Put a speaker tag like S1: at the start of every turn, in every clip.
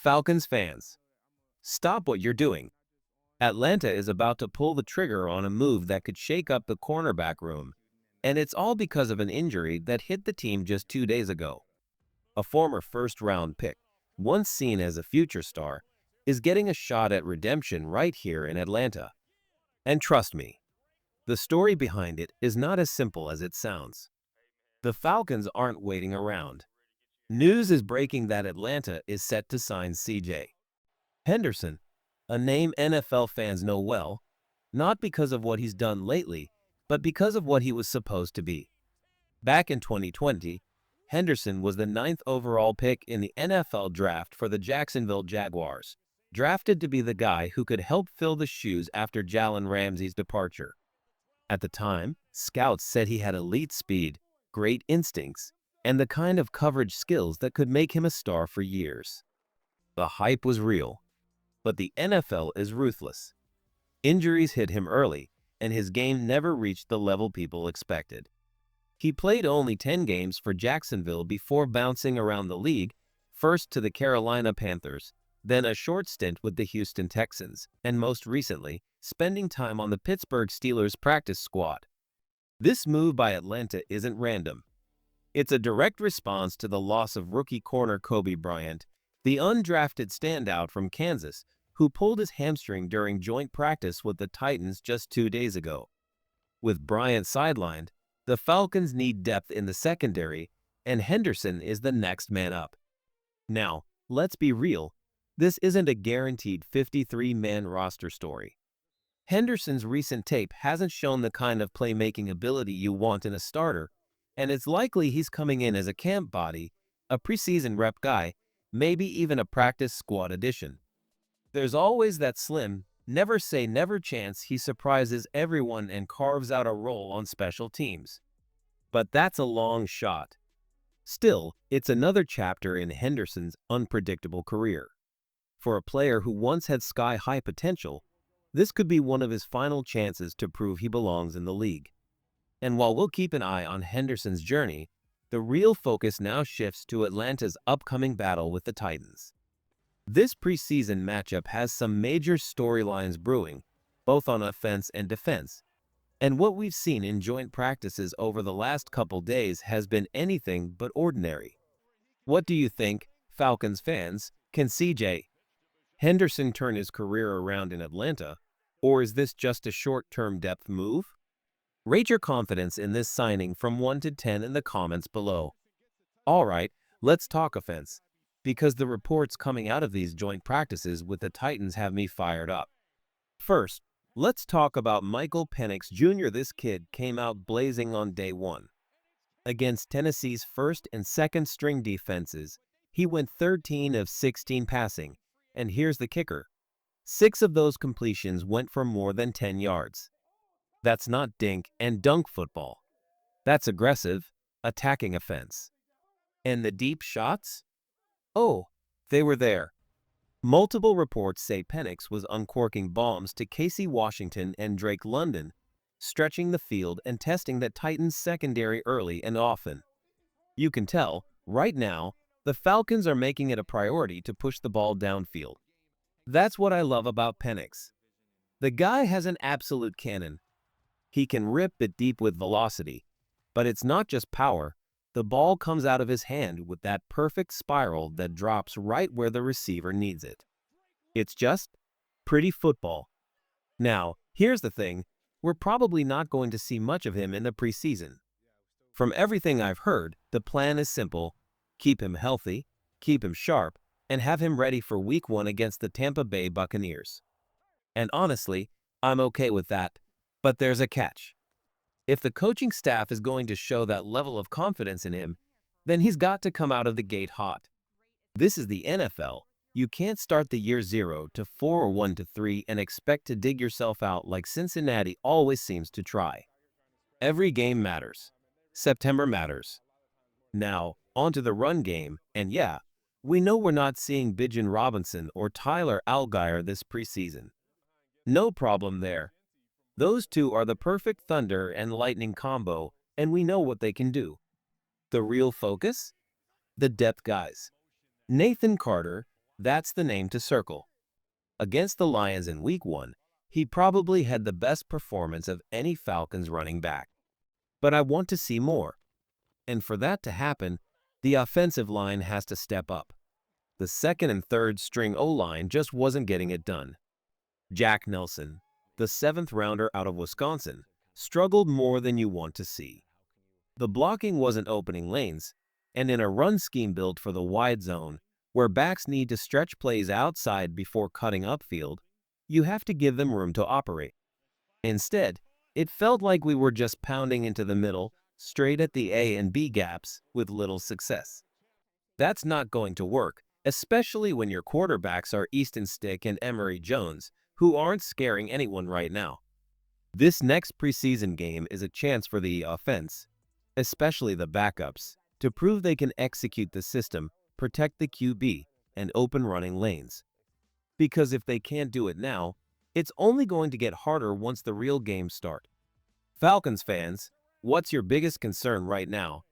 S1: Falcons fans, stop what you're doing. Atlanta is about to pull the trigger on a move that could shake up the cornerback room, and it's all because of an injury that hit the team just 2 days ago. A former first-round pick, once seen as a future star, is getting a shot at redemption right here in Atlanta. And trust me, the story behind it is not as simple as it sounds. The Falcons aren't waiting around. News is breaking that Atlanta is set to sign CJ Henderson, a name NFL fans know well, not because of what he's done lately, but because of what he was supposed to be. Back in 2020, Henderson was the ninth overall pick in the NFL draft for the Jacksonville Jaguars, drafted to be the guy who could help fill the shoes after Jalen Ramsey's departure. At the time, scouts said he had elite speed, great instincts, and the kind of coverage skills that could make him a star for years. The hype was real, but the NFL is ruthless. Injuries hit him early, and his game never reached the level people expected. He played only 10 games for Jacksonville before bouncing around the league, first to the Carolina Panthers, then a short stint with the Houston Texans, and most recently, spending time on the Pittsburgh Steelers practice squad. This move by Atlanta isn't random. It's a direct response to the loss of rookie corner Kobe Bryant, the undrafted standout from Kansas, who pulled his hamstring during joint practice with the Titans just 2 days ago. With Bryant sidelined, the Falcons need depth in the secondary, and Henderson is the next man up. Now, let's be real, this isn't a guaranteed 53-man roster story. Henderson's recent tape hasn't shown the kind of playmaking ability you want in a starter, and it's likely he's coming in as a camp body, a preseason rep guy, maybe even a practice squad addition. There's always that slim, never say never chance he surprises everyone and carves out a role on special teams. But that's a long shot. Still, it's another chapter in Henderson's unpredictable career. For a player who once had sky-high potential, this could be one of his final chances to prove he belongs in the league. And while we'll keep an eye on Henderson's journey, the real focus now shifts to Atlanta's upcoming battle with the Titans. This preseason matchup has some major storylines brewing, both on offense and defense, and what we've seen in joint practices over the last couple days has been anything but ordinary. What do you think, Falcons fans? Can CJ Henderson turn his career around in Atlanta, or is this just a short-term depth move? Rate your confidence in this signing from 1 to 10 in the comments below. Alright, let's talk offense, because the reports coming out of these joint practices with the Titans have me fired up. First, let's talk about Michael Penix Jr. This kid came out blazing on day one. Against Tennessee's first and second string defenses, he went 13 of 16 passing, and here's the kicker. 6 of those completions went for more than 10 yards. That's not dink and dunk football. That's aggressive, attacking offense. And the deep shots? Oh, they were there. Multiple reports say Penix was uncorking bombs to Casey Washington and Drake London, stretching the field and testing the Titans' secondary early and often. You can tell, right now, the Falcons are making it a priority to push the ball downfield. That's what I love about Penix. The guy has an absolute cannon. He can rip it deep with velocity, but it's not just power. The ball comes out of his hand with that perfect spiral that drops right where the receiver needs it. It's just pretty football. Now, here's the thing. We're probably not going to see much of him in the preseason. From everything I've heard, the plan is simple. Keep him healthy, keep him sharp, and have him ready for Week 1 against the Tampa Bay Buccaneers. And honestly, I'm okay with that. But there's a catch. If the coaching staff is going to show that level of confidence in him, then he's got to come out of the gate hot. This is the NFL. You can't start the year 0 to 4 or 1 to 3 and expect to dig yourself out like Cincinnati always seems to try. Every game matters. September matters. Now, onto the run game, and yeah, we know we're not seeing Bijan Robinson or Tyler Allgeier this preseason. No problem there. Those two are the perfect thunder and lightning combo, and we know what they can do. The real focus? The depth guys. Nathan Carter, That's the name to circle. Against the Lions in Week 1, he probably had the best performance of any Falcons running back. But I want to see more. And for that to happen, the offensive line has to step up. The second and third string O-line just wasn't getting it done. Jack Nelson, the seventh rounder out of Wisconsin, struggled more than you want to see. The blocking wasn't opening lanes, and in a run scheme built for the wide zone, where backs need to stretch plays outside before cutting upfield, you have to give them room to operate. Instead, it felt like we were just pounding into the middle, straight at the A and B gaps, with little success. That's not going to work, especially when your quarterbacks are Easton Stick and Emory Jones, who aren't scaring anyone right now. This next preseason game is a chance for the offense, especially the backups, to prove they can execute the system, protect the QB, and open running lanes. Because if they can't do it now, it's only going to get harder once the real games start. Falcons fans, what's your biggest concern right now?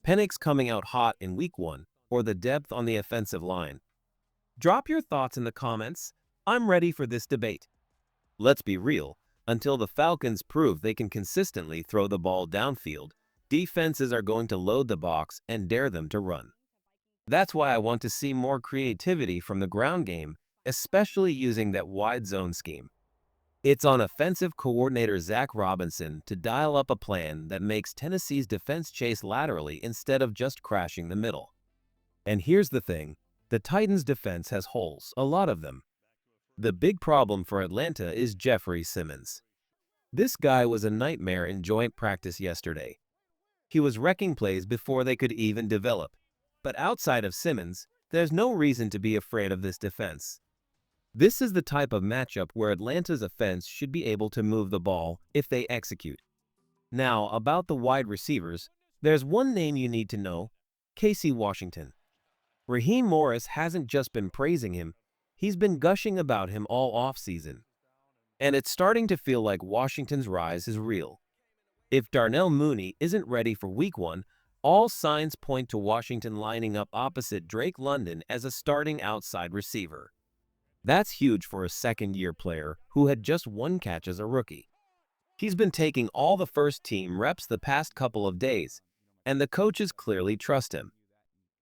S1: Penix coming out hot in Week 1, or the depth on the offensive line? Drop your thoughts in the comments. I'm ready for this debate. Let's be real, until the Falcons prove they can consistently throw the ball downfield, defenses are going to load the box and dare them to run. That's why I want to see more creativity from the ground game, especially using that wide zone scheme. It's on offensive coordinator Zach Robinson to dial up a plan that makes Tennessee's defense chase laterally instead of just crashing the middle. And here's the thing, the Titans' defense has holes, a lot of them. The big problem for Atlanta is Jeffrey Simmons. This guy was a nightmare in joint practice yesterday. He was wrecking plays before they could even develop. But outside of Simmons, there's no reason to be afraid of this defense. This is the type of matchup where Atlanta's offense should be able to move the ball if they execute. Now, about the wide receivers, there's one name you need to know, Casey Washington. Raheem Morris hasn't just been praising him, he's been gushing about him all offseason. And it's starting to feel like Washington's rise is real. If Darnell Mooney isn't ready for Week 1, all signs point to Washington lining up opposite Drake London as a starting outside receiver. That's huge for a second-year player who had just one catch as a rookie. He's been taking all the first-team reps the past couple of days, and the coaches clearly trust him.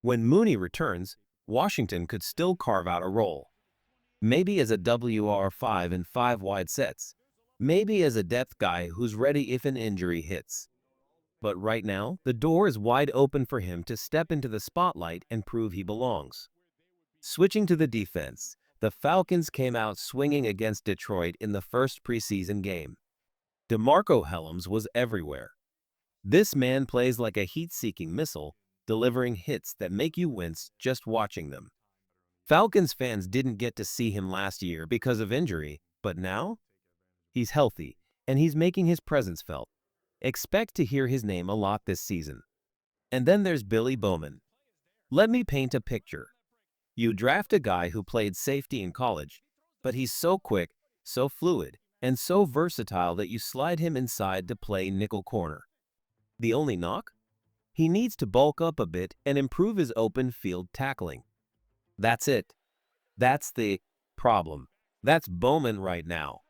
S1: When Mooney returns, Washington could still carve out a role. Maybe as a WR5 in 5 wide sets. Maybe as a depth guy who's ready if an injury hits. But right now, the door is wide open for him to step into the spotlight and prove he belongs. Switching to the defense, the Falcons came out swinging against Detroit in the first preseason game. DeMarco Hellams was everywhere. This man plays like a heat-seeking missile, delivering hits that make you wince just watching them. Falcons fans didn't get to see him last year because of injury, but now? He's healthy, and he's making his presence felt. Expect to hear his name a lot this season. And then there's Billy Bowman. Let me paint a picture. You draft a guy who played safety in college, but he's so quick, so fluid, and so versatile that you slide him inside to play nickel corner. The only knock? He needs to bulk up a bit and improve his open field tackling. That's it. That's the problem. That's Bowman right now.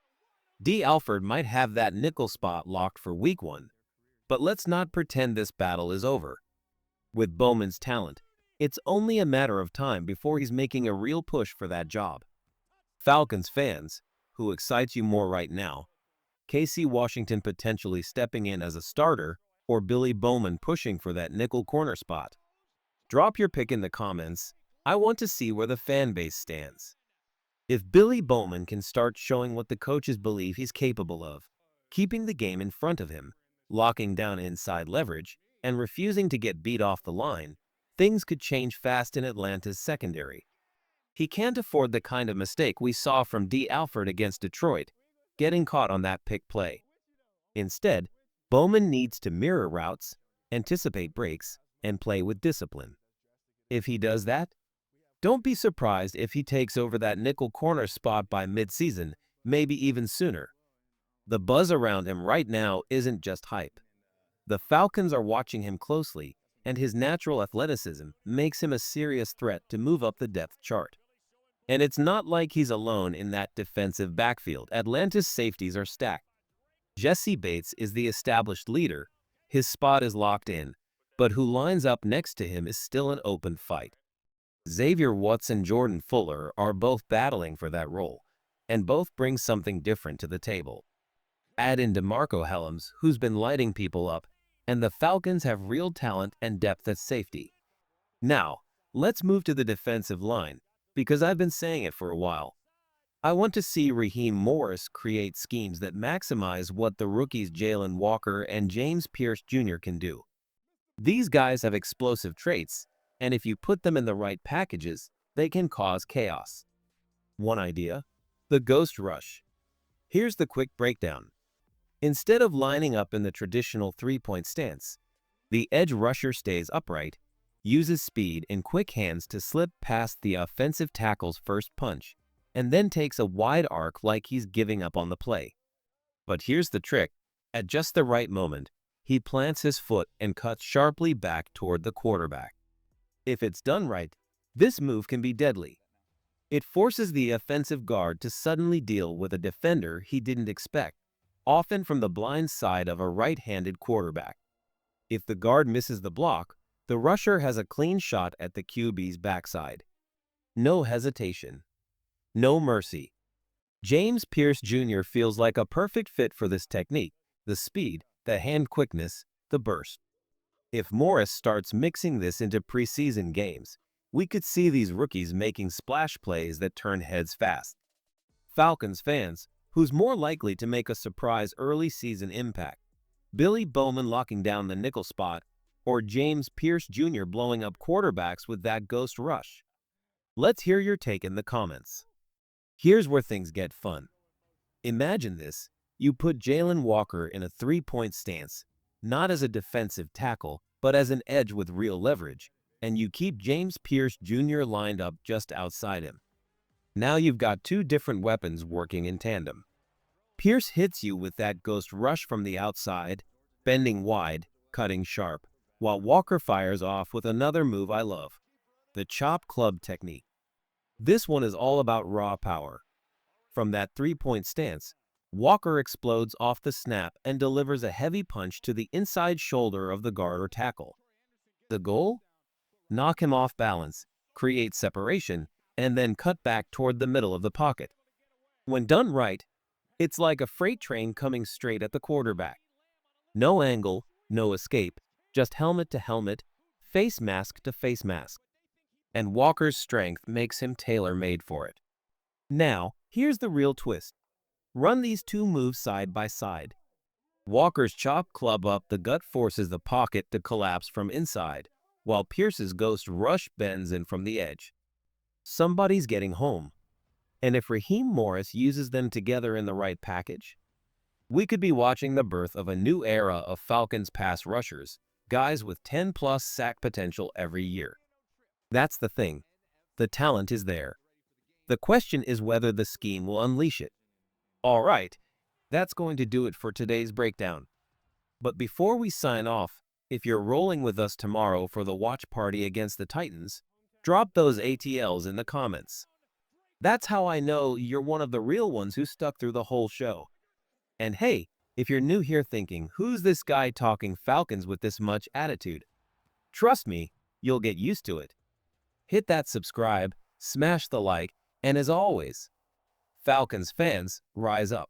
S1: D. Alford might have that nickel spot locked for Week 1, but let's not pretend this battle is over. With Bowman's talent, it's only a matter of time before he's making a real push for that job. Falcons fans, who excites you more right now? Casey Washington potentially stepping in as a starter or Billy Bowman pushing for that nickel corner spot? Drop your pick in the comments. I want to see where the fan base stands. If Billy Bowman can start showing what the coaches believe he's capable of, keeping the game in front of him, locking down inside leverage, and refusing to get beat off the line, things could change fast in Atlanta's secondary. He can't afford the kind of mistake we saw from D. Alford against Detroit, getting caught on that pick play. Instead, Bowman needs to mirror routes, anticipate breaks, and play with discipline. If he does that, don't be surprised if he takes over that nickel corner spot by mid-season, maybe even sooner. The buzz around him right now isn't just hype. The Falcons are watching him closely, and his natural athleticism makes him a serious threat to move up the depth chart. And it's not like he's alone in that defensive backfield. Atlanta's safeties are stacked. Jesse Bates is the established leader. His spot is locked in, but who lines up next to him is still an open fight. Xavier Watts and Jordan Fuller are both battling for that role, and both bring something different to the table. Add in DeMarco Helms, who's been lighting people up, and the Falcons have real talent and depth at safety. Now, let's move to the defensive line, because I've been saying it for a while. I want to see Raheem Morris create schemes that maximize what the rookies Jalen Walker and James Pierce Jr. can do. These guys have explosive traits, and if you put them in the right packages, they can cause chaos. One idea: the Ghost Rush. Here's the quick breakdown. Instead of lining up in the traditional three-point stance, the edge rusher stays upright, uses speed and quick hands to slip past the offensive tackle's first punch, and then takes a wide arc like he's giving up on the play. But here's the trick. At just the right moment, he plants his foot and cuts sharply back toward the quarterback. If it's done right, this move can be deadly. It forces the offensive guard to suddenly deal with a defender he didn't expect, often from the blind side of a right-handed quarterback. If the guard misses the block, the rusher has a clean shot at the QB's backside. No hesitation. No mercy. James Pierce Jr. feels like a perfect fit for this technique: the speed, the hand quickness, the burst. If Morris starts mixing this into preseason games, we could see these rookies making splash plays that turn heads fast. Falcons fans, who's more likely to make a surprise early season impact? Billy Bowman locking down the nickel spot, or James Pierce Jr. blowing up quarterbacks with that ghost rush? Let's hear your take in the comments. Here's where things get fun. Imagine this: you put Jalen Walker in a three-point stance, not as a defensive tackle, but as an edge with real leverage, and you keep James Pierce Jr. lined up just outside him. Now you've got two different weapons working in tandem. Pierce hits you with that ghost rush from the outside, bending wide, cutting sharp, while Walker fires off with another move I love: the chop club technique. This one is all about raw power. From that three-point stance, Walker explodes off the snap and delivers a heavy punch to the inside shoulder of the guard or tackle. The goal? Knock him off balance, create separation, and then cut back toward the middle of the pocket. When done right, it's like a freight train coming straight at the quarterback. No angle, no escape, just helmet to helmet, face mask to face mask. And Walker's strength makes him tailor-made for it. Now, here's the real twist. Run these two moves side by side. Walker's chop club up the gut forces the pocket to collapse from inside, while Pierce's ghost rush bends in from the edge. Somebody's getting home. And if Raheem Morris uses them together in the right package, we could be watching the birth of a new era of Falcons pass rushers, guys with 10-plus sack potential every year. That's the thing. The talent is there. The question is whether the scheme will unleash it. All right, that's going to do it for today's breakdown. But before we sign off, if you're rolling with us tomorrow for the watch party against the Titans, drop those ATLs in the comments. That's how I know you're one of the real ones who stuck through the whole show. And hey, if you're new here thinking, who's this guy talking Falcons with this much attitude? Trust me, you'll get used to it. Hit that subscribe, smash the like, and as always, Falcons fans, rise up.